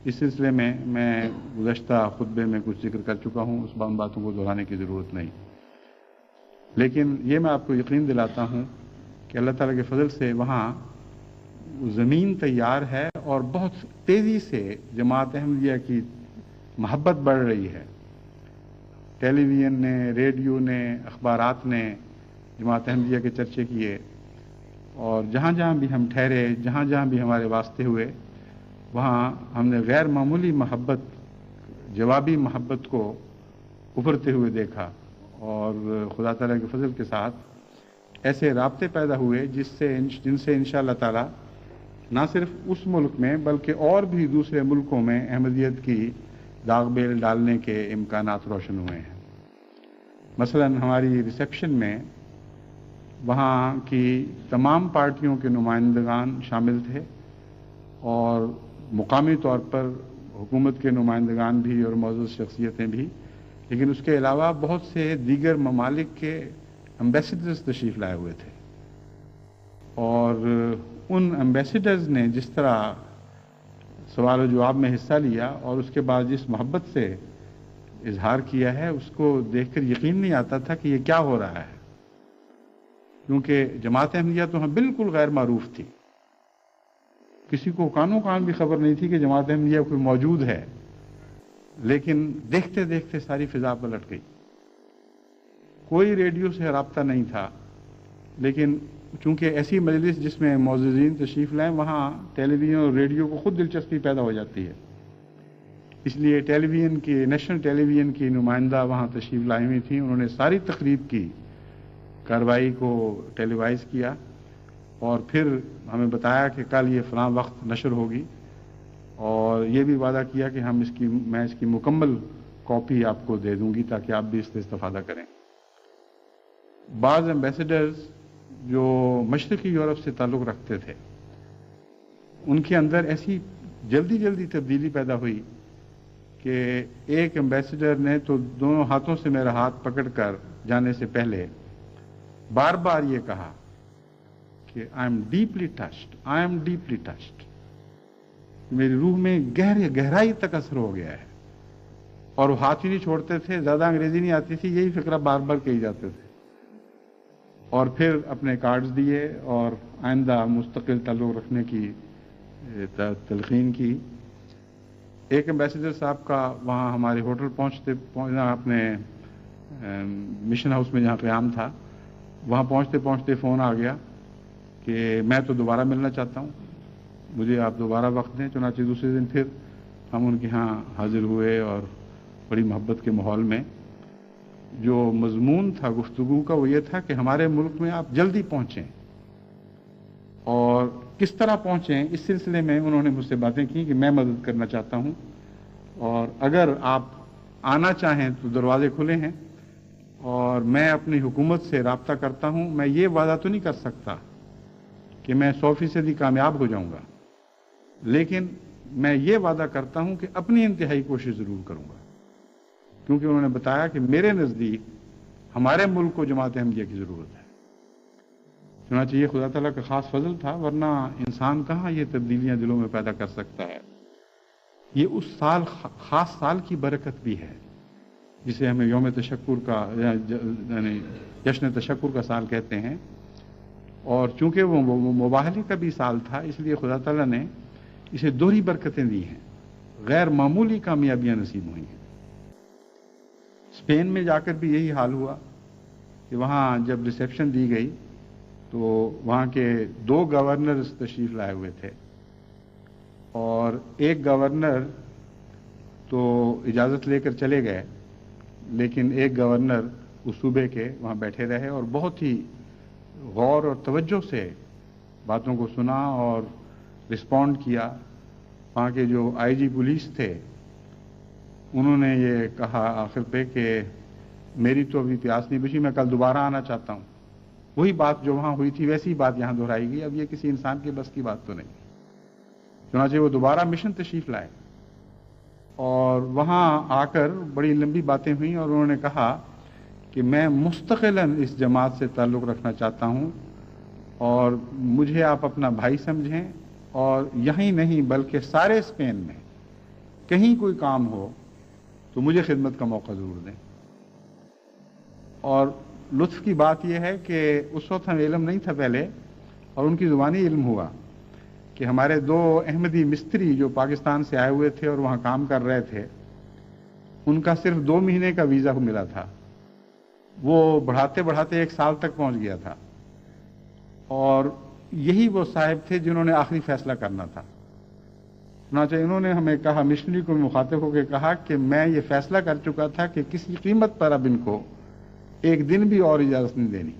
اس سلسلے میں گزشتہ خطبے میں کچھ ذکر کر چکا ہوں، اس باتوں کو دہرانے کی ضرورت نہیں، لیکن یہ میں آپ کو یقین دلاتا ہوں کہ اللہ تعالیٰ کے فضل سے وہاں زمین تیار ہے اور بہت تیزی سے جماعت احمدیہ کی محبت بڑھ رہی ہے۔ ٹیلی ویژن نے، ریڈیو نے، اخبارات نے جماعت احمدیہ کے چرچے کیے، اور جہاں جہاں بھی ہم ٹھہرے، جہاں جہاں بھی ہمارے واسطے ہوئے، وہاں ہم نے غیر معمولی محبت، جوابی محبت کو ابھرتے ہوئے دیکھا، اور خدا تعالیٰ کے فضل کے ساتھ ایسے رابطے پیدا ہوئے جن سے انشاءاللہ تعالیٰ نہ صرف اس ملک میں بلکہ اور بھی دوسرے ملکوں میں احمدیت کی داغ بیل ڈالنے کے امکانات روشن ہوئے ہیں۔ مثلا ہماری ریسیپشن میں وہاں کی تمام پارٹیوں کے نمائندگان شامل تھے، اور مقامی طور پر حکومت کے نمائندگان بھی اور معزز شخصیتیں بھی، لیکن اس کے علاوہ بہت سے دیگر ممالک کے ایمبیسیڈرز تشریف لائے ہوئے تھے، اور ان ایمبیسیڈرز نے جس طرح سوال و جواب میں حصہ لیا اور اس کے بعد جس محبت سے اظہار کیا ہے، اس کو دیکھ کر یقین نہیں آتا تھا کہ یہ کیا ہو رہا ہے، کیونکہ جماعت احمدیہ تو ہم بالکل غیر معروف تھی، کسی کو کانوں کان بھی خبر نہیں تھی کہ جماعت احمدیہ کوئی موجود ہے، لیکن دیکھتے دیکھتے ساری فضا پلٹ گئی۔ کوئی ریڈیو سے رابطہ نہیں تھا، لیکن چونکہ ایسی مجلس جس میں معززین تشریف لائیں، وہاں ٹیلی ویژن اور ریڈیو کو خود دلچسپی پیدا ہو جاتی ہے، اس لیے ٹیلی ویژن کی، نیشنل ٹیلی ویژن کی نمائندہ وہاں تشریف لائی ہوئی تھیں، انہوں نے ساری تقریب کی کارروائی کو ٹیلی وائز کیا، اور پھر ہمیں بتایا کہ کل یہ فلاں وقت نشر ہوگی، اور یہ بھی وعدہ کیا کہ میں اس کی مکمل کاپی آپ کو دے دوں گی تاکہ آپ بھی اس سے استفادہ کریں۔ بعض ایمبیسیڈرز جو مشرقی یورپ سے تعلق رکھتے تھے، ان کے اندر ایسی جلدی تبدیلی پیدا ہوئی کہ ایک ایمبیسیڈر نے تو دونوں ہاتھوں سے میرا ہاتھ پکڑ کر جانے سے پہلے بار بار یہ کہا کہ آئی ایم ڈیپلی ٹچڈ، میری روح میں گہرائی تک اثر ہو گیا ہے، اور وہ ہاتھ ہی نہیں چھوڑتے تھے، زیادہ انگریزی نہیں آتی تھی، یہی فقرہ بار بار کہی جاتے تھے، اور پھر اپنے کارڈز دیے اور آئندہ مستقل تعلق رکھنے کی تلقین کی۔ ایک ایمبیسیڈر صاحب کا وہاں ہمارے ہوٹل پہنچنا، اپنے مشن ہاؤس میں جہاں قیام تھا، وہاں پہنچتے فون آ گیا کہ میں تو دوبارہ ملنا چاہتا ہوں، مجھے آپ دوبارہ وقت دیں۔ چنانچہ دوسرے دن پھر ہم ان کے ہاں حاضر ہوئے، اور بڑی محبت کے ماحول میں جو مضمون تھا گفتگو کا وہ یہ تھا کہ ہمارے ملک میں آپ جلدی پہنچیں، اور کس طرح پہنچیں اس سلسلے میں انہوں نے مجھ سے باتیں کی کہ میں مدد کرنا چاہتا ہوں، اور اگر آپ آنا چاہیں تو دروازے کھلے ہیں، اور میں اپنی حکومت سے رابطہ کرتا ہوں، میں یہ وعدہ تو نہیں کر سکتا کہ میں 100% کامیاب ہو جاؤں گا، لیکن میں یہ وعدہ کرتا ہوں کہ اپنی انتہائی کوشش ضرور کروں گا، کیونکہ انہوں نے بتایا کہ میرے نزدیک ہمارے ملک کو جماعت احمدیہ کی ضرورت ہے۔ چنانچہ یہ خدا تعالیٰ کا خاص فضل تھا، ورنہ انسان کہاں یہ تبدیلیاں دلوں میں پیدا کر سکتا ہے۔ یہ اس سال، خاص سال کی برکت بھی ہے، جسے ہمیں یوم تشکر کا یعنی جشن تشکر کا سال کہتے ہیں، اور چونکہ وہ مباہلے کا بھی سال تھا، اس لیے خدا تعالیٰ نے اسے دوہری برکتیں دی ہیں، غیر معمولی کامیابیاں نصیب ہوئی ہیں۔ اسپین میں جا کر بھی یہی حال ہوا کہ وہاں جب ریسیپشن دی گئی تو وہاں کے 2 گورنرز تشریف لائے ہوئے تھے، اور ایک گورنر تو اجازت لے کر چلے گئے، لیکن ایک گورنر اس صوبے کے وہاں بیٹھے رہے اور بہت ہی غور اور توجہ سے باتوں کو سنا اور رسپونڈ کیا۔ وہاں کے جو آئی جی پولیس تھے انہوں نے یہ کہا آخر پہ کہ میری تو ابھی پیاس نہیں بجھی، میں کل دوبارہ آنا چاہتا ہوں، وہی بات جو وہاں ہوئی تھی ویسی بات یہاں دہرائی گئی. اب یہ کسی انسان کے بس کی بات تو نہیں. چنانچہ وہ دوبارہ مشن تشریف لائے اور وہاں آ کر بڑی لمبی باتیں ہوئیں اور انہوں نے کہا کہ میں مستقلاً اس جماعت سے تعلق رکھنا چاہتا ہوں اور مجھے آپ اپنا بھائی سمجھیں اور یہیں نہیں بلکہ سارے اسپین میں کہیں کوئی کام ہو تو مجھے خدمت کا موقع ضرور دیں. اور لطف کی بات یہ ہے کہ اس وقت ہمیں علم نہیں تھا پہلے اور ان کی زبانی علم ہوا کہ ہمارے 2 احمدی مستری جو پاکستان سے آئے ہوئے تھے اور وہاں کام کر رہے تھے ان کا صرف 2 مہینے کا ویزا ملا تھا. وہ بڑھاتے بڑھاتے 1 سال تک پہنچ گیا تھا اور یہی وہ صاحب تھے جنہوں نے آخری فیصلہ کرنا تھا. چنانچہ انہوں نے ہمیں کہا, مشنری کو مخاطب ہو کے کہا کہ میں یہ فیصلہ کر چکا تھا کہ کسی قیمت پر اب ان کو 1 دن بھی اور اجازت نہیں دینی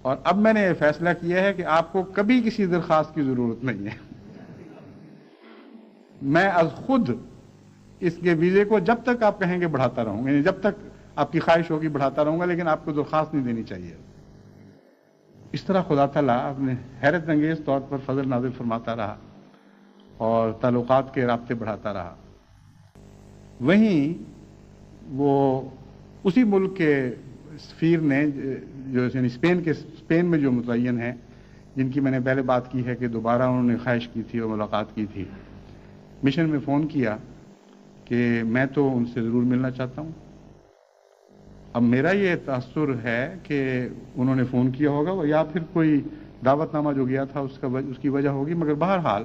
اور اب میں نے یہ فیصلہ کیا ہے کہ آپ کو کبھی کسی درخواست کی ضرورت نہیں ہے. میں از خود اس کے ویزے کو جب تک آپ کہیں گے بڑھاتا رہوں گا, یعنی جب تک آپ کی خواہش ہوگی بڑھاتا رہوں گا, لیکن آپ کو درخواست نہیں دینی چاہیے. اس طرح خدا تعالیٰ اپنے حیرت انگیز طور پر فضل نازل فرماتا رہا اور تعلقات کے رابطے بڑھاتا رہا. وہیں وہ اسی ملک کے سفیر نے جو یعنی اسپین میں جو متعین ہیں, جن کی میں نے پہلے بات کی ہے کہ دوبارہ انہوں نے خواہش کی تھی اور ملاقات کی تھی, مشن میں فون کیا کہ میں تو ان سے ضرور ملنا چاہتا ہوں. اب میرا یہ تاثر ہے کہ انہوں نے فون کیا ہوگا یا پھر کوئی دعوت نامہ جو گیا تھا اس کی وجہ ہوگی, مگر بہرحال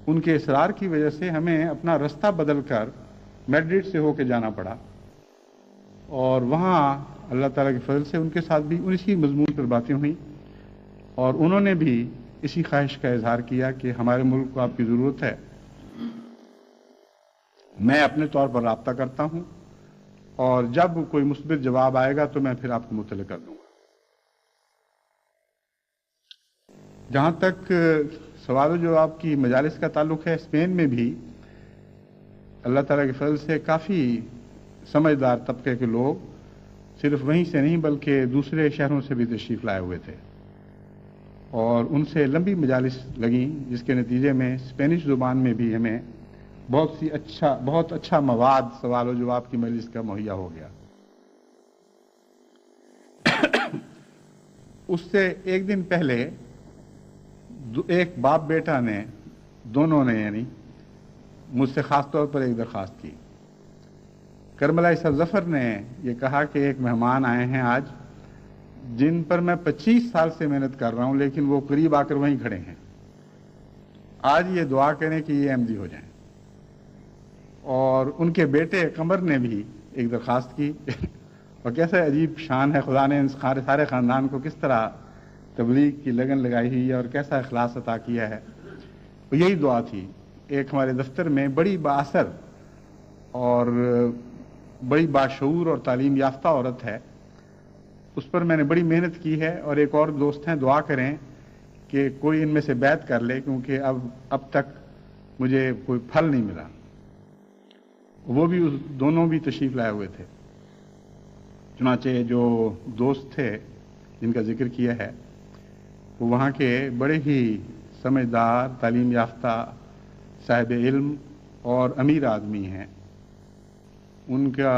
ان کے اصرار کی وجہ سے ہمیں اپنا رستہ بدل کر میڈرڈ سے ہو کے جانا پڑا اور وہاں اللہ تعالیٰ کے فضل سے ان کے ساتھ بھی اسی مضمون پر باتیں ہوئیں اور انہوں نے بھی اسی خواہش کا اظہار کیا کہ ہمارے ملک کو آپ کی ضرورت ہے. میں اپنے طور پر رابطہ کرتا ہوں اور جب کوئی مثبت جواب آئے گا تو میں پھر آپ کو مطلع کر دوں گا. جہاں تک سوال و جواب کی مجالس کا تعلق ہے, اسپین میں بھی اللہ تعالیٰ کے فضل سے کافی سمجھدار طبقے کے لوگ صرف وہیں سے نہیں بلکہ دوسرے شہروں سے بھی تشریف لائے ہوئے تھے اور ان سے لمبی مجالس لگیں, جس کے نتیجے میں اسپینش زبان میں بھی ہمیں بہت اچھا مواد سوال و جواب کی مجلس کا مہیا ہو گیا. اس سے 1 دن پہلے ایک باپ بیٹا نے دونوں نے یعنی مجھ سے خاص طور پر ایک درخواست کی. کربلائی صاحب ظفر نے یہ کہا کہ ایک مہمان آئے ہیں آج جن پر میں 25 سال سے محنت کر رہا ہوں, لیکن وہ قریب آ کر وہیں کھڑے ہیں. آج یہ دعا کریں کہ یہ احمدی ہو جائیں. اور ان کے بیٹے قمر نے بھی ایک درخواست کی اور کیسا عجیب شان ہے, خدا نے سارے خاندان کو کس طرح تبلیغ کی لگن لگائی ہوئی ہے اور کیسا اخلاص عطا کیا ہے. یہی دعا تھی. ایک ہمارے دفتر میں بڑی بااثر اور بڑی باشعور اور تعلیم یافتہ عورت ہے, اس پر میں نے بڑی محنت کی ہے اور ایک اور دوست ہیں, دعا کریں کہ کوئی ان میں سے بیعت کر لے کیونکہ اب تک مجھے کوئی پھل نہیں ملا. وہ بھی دونوں بھی تشریف لائے ہوئے تھے. چنانچہ جو دوست تھے جن کا ذکر کیا ہے وہ وہاں کے بڑے ہی سمجھدار, تعلیم یافتہ, صاحب علم اور امیر آدمی ہیں. ان کا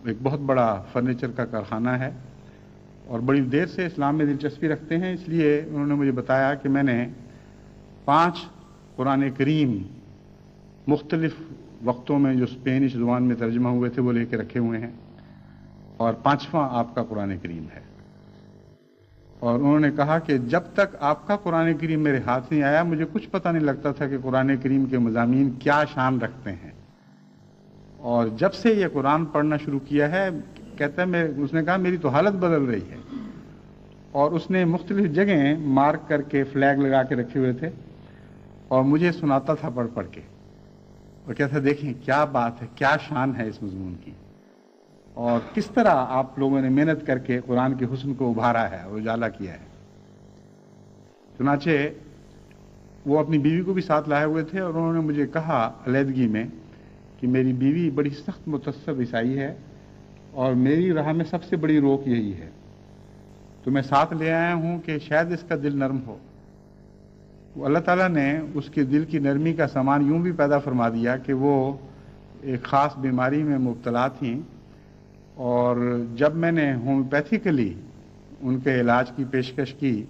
ایک بہت بڑا فرنیچر کا کارخانہ ہے اور بڑی دیر سے اسلام میں دلچسپی رکھتے ہیں, اس لیے انہوں نے مجھے بتایا کہ میں نے 5 قرآن کریم مختلف وقتوں میں جو اسپینش زبان میں ترجمہ ہوئے تھے وہ لے کے رکھے ہوئے ہیں اور 5واں آپ کا قرآن کریم ہے. اور انہوں نے کہا کہ جب تک آپ کا قرآن کریم میرے ہاتھ نہیں آیا مجھے کچھ پتہ نہیں لگتا تھا کہ قرآن کریم کے مضامین کیا شان رکھتے ہیں, اور جب سے یہ قرآن پڑھنا شروع کیا ہے کہتا ہے اس نے کہا میری تو حالت بدل رہی ہے. اور اس نے مختلف جگہیں مارک کر کے فلیگ لگا کے رکھے ہوئے تھے اور مجھے سناتا تھا پڑھ پڑھ کے اور کہتا دیکھیں کیا بات ہے, کیا شان ہے اس مضمون کی اور کس طرح آپ لوگوں نے محنت کر کے قرآن کے حسن کو ابھارا ہے اور اجالا کیا ہے. چنانچہ وہ اپنی بیوی کو بھی ساتھ لائے ہوئے تھے اور انہوں نے مجھے کہا علیحدگی میں کہ میری بیوی بڑی سخت متعصب عیسائی ہے اور میری راہ میں سب سے بڑی روک یہی ہے تو میں ساتھ لے آیا ہوں کہ شاید اس کا دل نرم ہو. وہ اللہ تعالیٰ نے اس کے دل کی نرمی کا سامان یوں بھی پیدا فرما دیا کہ وہ ایک خاص بیماری میں مبتلا تھیں، اور جب میں نے ہومیوپیتھیکلی ان کے علاج کی پیشکش کی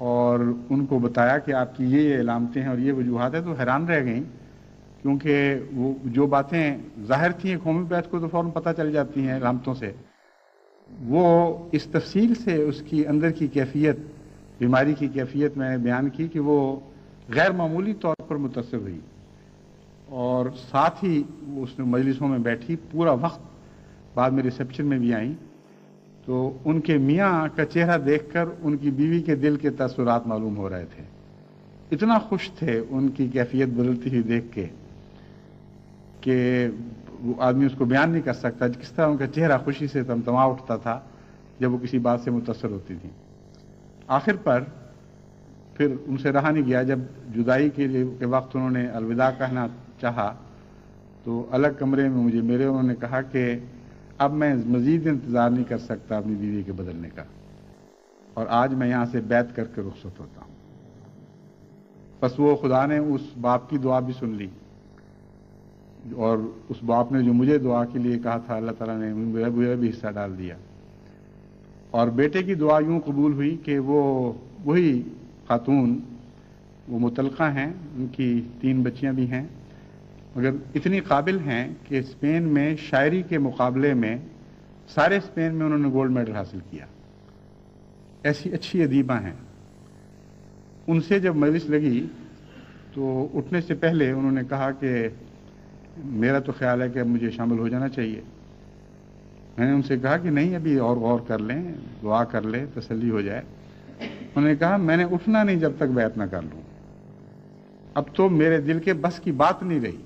اور ان کو بتایا کہ آپ کی یہ علامتیں ہیں اور یہ وجوہات ہیں، تو حیران رہ گئیں، کیونکہ وہ جو باتیں ظاہر تھیں ایک ہومیوپیتھ کو تو فوراً پتہ چل جاتی ہیں علامتوں سے، وہ اس تفصیل سے اس کی اندر کی کیفیت، بیماری کی کیفیت میں نے بیان کی کہ وہ غیر معمولی طور پر متاثر ہوئی. اور ساتھ ہی اس مجلسوں میں بیٹھی پورا وقت، بعد میں ریسیپشن میں بھی آئیں، تو ان کے میاں کا چہرہ دیکھ کر ان کی بیوی کے دل کے تاثرات معلوم ہو رہے تھے. اتنا خوش تھے ان کی کیفیت بدلتی ہوئی دیکھ کے کہ وہ آدمی اس کو بیان نہیں کر سکتا کس طرح ان کا چہرہ خوشی سے تمتما اٹھتا تھا جب وہ کسی بات سے متاثر ہوتی تھی. آخر پر پھر ان سے رہا نہیں گیا. جب جدائی کے وقت انہوں نے الوداع کہنا چاہا تو الگ کمرے میں مجھے انہوں نے کہا کہ اب میں مزید انتظار نہیں کر سکتا اپنی بیوی کے بدلنے کا، اور آج میں یہاں سے بیعت کر کے رخصت ہوتا ہوں. بس وہ خدا نے اس باپ کی دعا بھی سن لی، اور اس باپ نے جو مجھے دعا کے لیے کہا تھا اللہ تعالیٰ نے میرا بھی حصہ ڈال دیا. اور بیٹے کی دعا یوں قبول ہوئی کہ وہی خاتون، وہ مطلقہ ہیں، ان کی 3 بچیاں بھی ہیں، مگر اتنی قابل ہیں کہ اسپین میں شاعری کے مقابلے میں سارے اسپین میں انہوں نے گولڈ میڈل حاصل کیا. ایسی اچھی ادیبہ ہیں. ان سے جب مجلس لگی تو اٹھنے سے پہلے انہوں نے کہا کہ میرا تو خیال ہے کہ اب مجھے شامل ہو جانا چاہیے. میں نے ان سے کہا کہ نہیں، ابھی اور غور کر لیں، دعا کر لیں، تسلی ہو جائے. انہوں نے کہا میں نے اٹھنا نہیں جب تک بیعت نہ کر لوں. اب تو میرے دل کے بس کی بات نہیں رہی.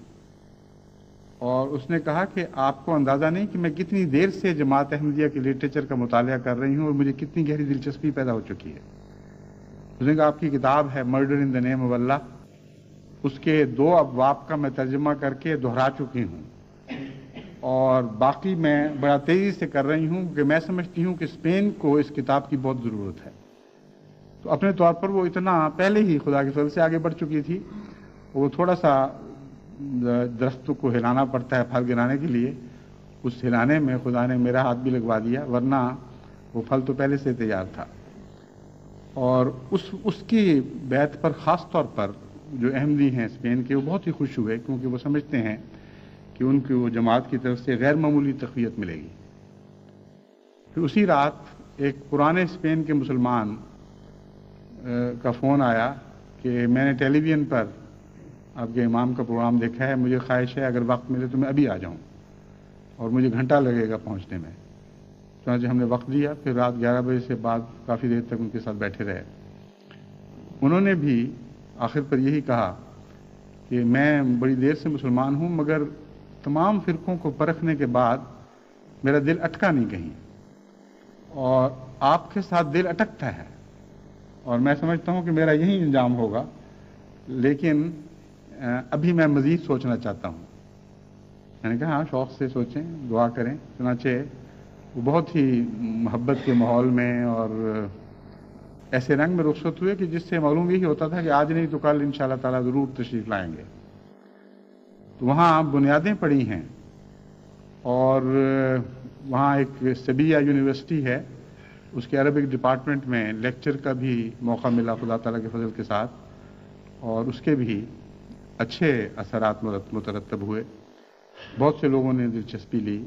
اور اس نے کہا کہ آپ کو اندازہ نہیں کہ میں کتنی دیر سے جماعت احمدیہ کے لٹریچر کا مطالعہ کر رہی ہوں اور مجھے کتنی گہری دلچسپی پیدا ہو چکی ہے. اس نے کہا آپ کی کتاب ہے murder in the name of اللہ، اس کے 2 ابواب کا میں ترجمہ کر کے دہرا چکی ہوں، اور باقی میں بڑا تیزی سے کر رہی ہوں کہ میں سمجھتی ہوں کہ اسپین کو اس کتاب کی بہت ضرورت ہے. تو اپنے طور پر وہ اتنا پہلے ہی خدا کے فضل سے آگے بڑھ چکی تھی. وہ تھوڑا سا درختوں کو ہلانا پڑتا ہے پھل گرانے کے لیے، اس ہلانے میں خدا نے میرا ہاتھ بھی لگوا دیا، ورنہ وہ پھل تو پہلے سے تیار تھا. اور اس کی بیعت پر خاص طور پر جو احمدی ہیں اسپین کے، وہ بہت ہی خوش ہوئے، کیونکہ وہ سمجھتے ہیں کہ ان کی وہ جماعت کی طرف سے غیر معمولی تقویت ملے گی. پھر اسی رات ایک پرانے اسپین کے مسلمان کا فون آیا کہ میں نے ٹیلی ویژن پر آپ کے امام کا پروگرام دیکھا ہے، مجھے خواہش ہے اگر وقت ملے تو میں ابھی آ جاؤں، اور مجھے گھنٹہ لگے گا پہنچنے میں. چنانچہ ہم نے وقت دیا. پھر رات 11 بجے سے بعد کافی دیر تک ان کے ساتھ بیٹھے رہے. انہوں نے بھی آخر پر یہی کہا کہ میں بڑی دیر سے مسلمان ہوں، مگر تمام فرقوں کو پرکھنے کے بعد میرا دل اٹکا نہیں کہیں، اور آپ کے ساتھ دل اٹکتا ہے، اور میں سمجھتا ہوں کہ میرا یہی انجام ہوگا، لیکن ابھی میں مزید سوچنا چاہتا ہوں. میں نے کہا ہاں شوق سے سوچیں، دعا کریں. چنانچہ وہ بہت ہی محبت کے ماحول میں اور ایسے رنگ میں رخصت ہوئے کہ جس سے معلوم یہی ہوتا تھا کہ آج نہیں تو کل انشاءاللہ تعالیٰ ضرور تشریف لائیں گے. تو وہاں بنیادیں پڑی ہیں، اور وہاں ایک سبیہ یونیورسٹی ہے، اس کے عربک ڈپارٹمنٹ میں لیکچر کا بھی موقع ملا خدا تعالیٰ کے فضل کے ساتھ، اور اس کے بھی اچھے اثرات مترتب ہوئے. بہت سے لوگوں نے دلچسپی لی،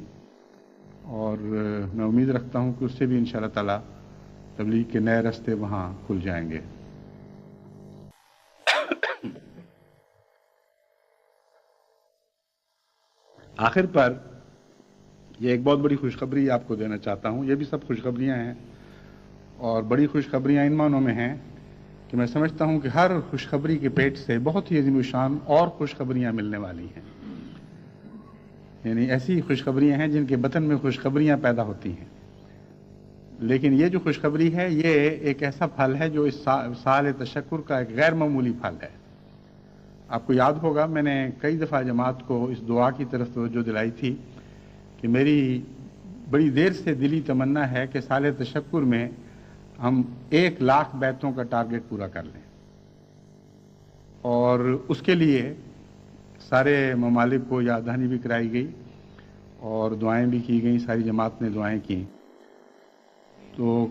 اور میں امید رکھتا ہوں کہ اس سے بھی انشاءاللہ تعالیٰ تبلیغ کے نئے راستے وہاں کھل جائیں گے. آخر پر یہ ایک بہت بڑی خوشخبری آپ کو دینا چاہتا ہوں. یہ بھی سب خوشخبریاں ہیں، اور بڑی خوشخبریاں ان معنوں میں ہیں کہ میں سمجھتا ہوں کہ ہر خوشخبری کے پیٹ سے بہت ہی عظیم الشان اور خوشخبریاں ملنے والی ہیں. یعنی ایسی خوشخبریاں ہیں جن کے بطن میں خوشخبریاں پیدا ہوتی ہیں. لیکن یہ جو خوشخبری ہے یہ ایک ایسا پھل ہے جو اس سال تشکر کا ایک غیر معمولی پھل ہے. آپ کو یاد ہوگا میں نے کئی دفعہ جماعت کو اس دعا کی طرف توجہ دلائی تھی کہ میری بڑی دیر سے دلی تمنا ہے کہ سال تشکر میں ہم 1,00,000 بیتوں کا ٹارگٹ پورا کر لیں، اور اس کے لیے سارے ممالک کو یاد دہانی بھی کرائی گئی اور دعائیں بھی کی گئیں، ساری جماعت نے دعائیں کی۔ تو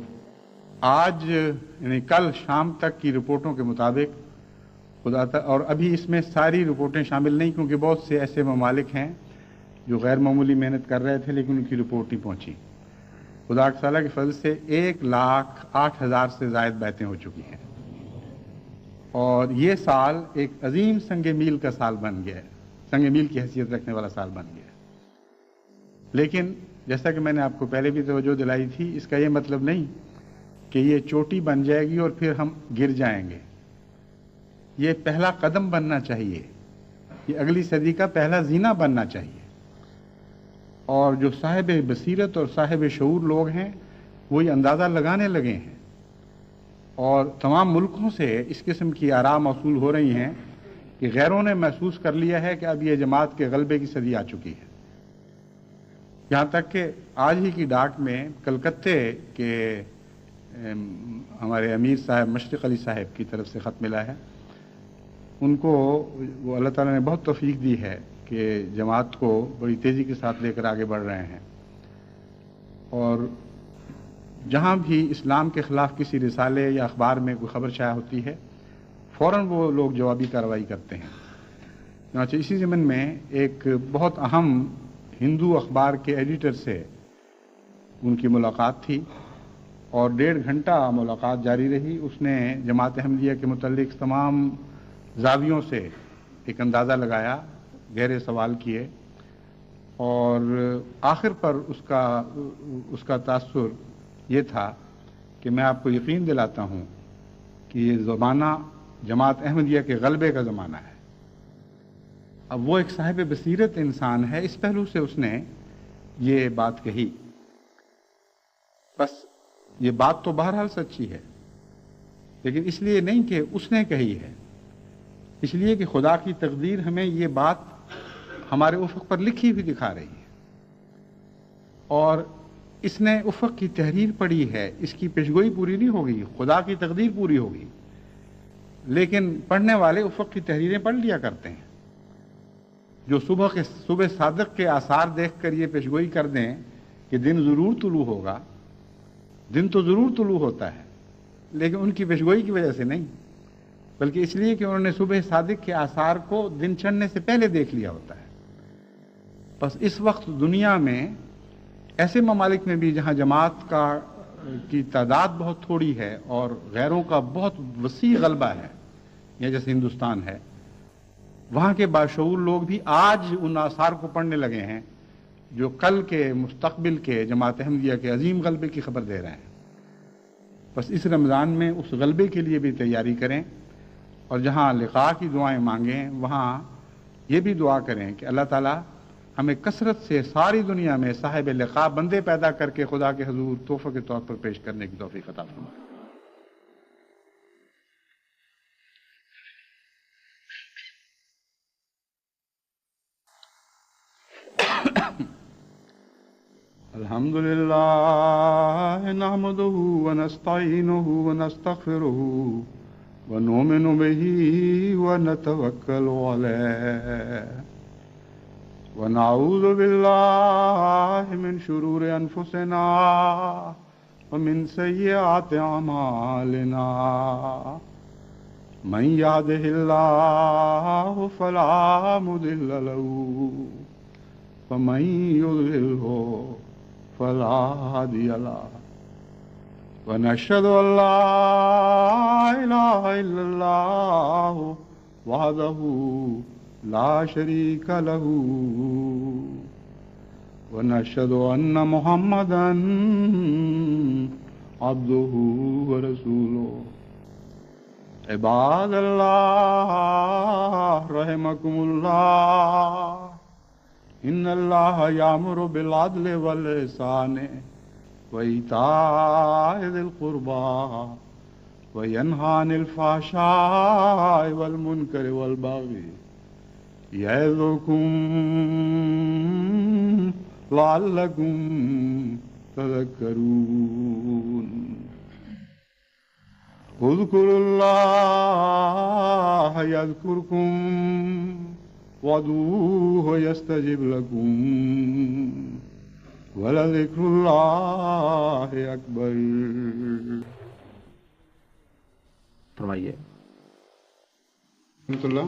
آج یعنی کل شام تک کی رپورٹوں کے مطابق اور ابھی اس میں ساری رپورٹیں شامل نہیں، کیونکہ بہت سے ایسے ممالک ہیں جو غیر معمولی محنت کر رہے تھے لیکن ان کی رپورٹ نہیں پہنچی۔ خدا تعالیٰ کے فضل سے 1,08,000 سے زائد بیعتیں ہو چکی ہیں، اور یہ سال ایک عظیم سنگ میل کا سال بن گیا ہے، سنگ میل کی حیثیت رکھنے والا سال بن گیا ہے۔ لیکن جیسا کہ میں نے آپ کو پہلے بھی توجہ دلائی تھی، اس کا یہ مطلب نہیں کہ یہ چوٹی بن جائے گی اور پھر ہم گر جائیں گے۔ یہ پہلا قدم بننا چاہیے، یہ اگلی صدی کا پہلا زینہ بننا چاہیے، اور جو صاحب بصیرت اور صاحب شعور لوگ ہیں وہ یہ اندازہ لگانے لگے ہیں، اور تمام ملکوں سے اس قسم کی آراء موصول ہو رہی ہیں کہ غیروں نے محسوس کر لیا ہے کہ اب یہ جماعت کے غلبے کی صدی آ چکی ہے۔ یہاں تک کہ آج ہی کی ڈاک میں کلکتے کے ہمارے امیر صاحب مشرق علی صاحب کی طرف سے خط ملا ہے۔ ان کو وہ اللہ تعالیٰ نے بہت توفیق دی ہے کہ جماعت کو بڑی تیزی کے ساتھ لے کر آگے بڑھ رہے ہیں، اور جہاں بھی اسلام کے خلاف کسی رسالے یا اخبار میں کوئی خبر شائع ہوتی ہے فوراً وہ لوگ جوابی کارروائی کرتے ہیں۔ چنانچہ اسی ضمن میں ایک بہت اہم ہندو اخبار کے ایڈیٹر سے ان کی ملاقات تھی، اور 1.5 گھنٹہ ملاقات جاری رہی۔ اس نے جماعت احمدیہ کے متعلق تمام زاویوں سے ایک اندازہ لگایا، گہرے سوال کیے، اور آخر پر اس کا تاثر یہ تھا کہ میں آپ کو یقین دلاتا ہوں کہ یہ زمانہ جماعت احمدیہ کے غلبے کا زمانہ ہے۔ اب وہ ایک صاحب بصیرت انسان ہے، اس پہلو سے اس نے یہ بات کہی۔ بس یہ بات تو بہرحال سچی ہے، لیکن اس لیے نہیں کہ اس نے کہی ہے، اس لیے کہ خدا کی تقدیر ہمیں یہ بات ہمارے افق پر لکھی ہوئی دکھا رہی ہے، اور اس نے افق کی تحریر پڑھی ہے، اس کی پیشگوئی پوری نہیں ہوگی، خدا کی تقدیر پوری ہوگی، لیکن پڑھنے والے افق کی تحریریں پڑھ لیا کرتے ہیں۔ جو صبح صادق کے آثار دیکھ کر یہ پیشگوئی کر دیں کہ دن ضرور طلوع ہوگا، دن تو ضرور طلوع ہوتا ہے، لیکن ان کی پیشگوئی کی وجہ سے نہیں، بلکہ اس لیے کہ انہوں نے صبح صادق کے آثار کو دن چڑھنے سے پہلے دیکھ لیا ہوتا ہے۔ بس اس وقت دنیا میں ایسے ممالک میں بھی جہاں جماعت کی تعداد بہت تھوڑی ہے اور غیروں کا بہت وسیع غلبہ ہے، یا جیسے ہندوستان ہے، وہاں کے باشعور لوگ بھی آج ان آثار کو پڑھنے لگے ہیں جو کل کے مستقبل کے جماعت احمدیہ کے عظیم غلبے کی خبر دے رہے ہیں۔ بس اس رمضان میں اس غلبے کے لیے بھی تیاری کریں، اور جہاں لقاء کی دعائیں مانگیں وہاں یہ بھی دعا کریں کہ اللہ تعالیٰ ہمیں کثرت سے ساری دنیا میں صاحب لقاء بندے پیدا کر کے خدا کے حضور تحفہ کے طور پر پیش کرنے کی توفیق عطا فرمائے۔ الحمد لله نحمده ونستعينه ونستغفره ونؤمن به ونتوكل عليه ونعوذ بالله من شرور أنفسنا ومن سيئات أعمالنا من يهده الله فلا مضل له ومن يضلله فلا هادي له ونشهد أن لا إله إلا الله وحده لا شريك له ونشهد أن محمدا عبده ورسوله عباد الله رحمكم الله إن الله يأمر بالعدل والإحسان وإيتاء ذي القربى وينهى عن الفحشاء والمنكر والبغي يعظكم لعلكم تذكرون اذکروا اللہ یذکرکم وادعوہ یستجب لکم ولذکر اللہ اکبر. فرمائیے. رحمۃ اللہ.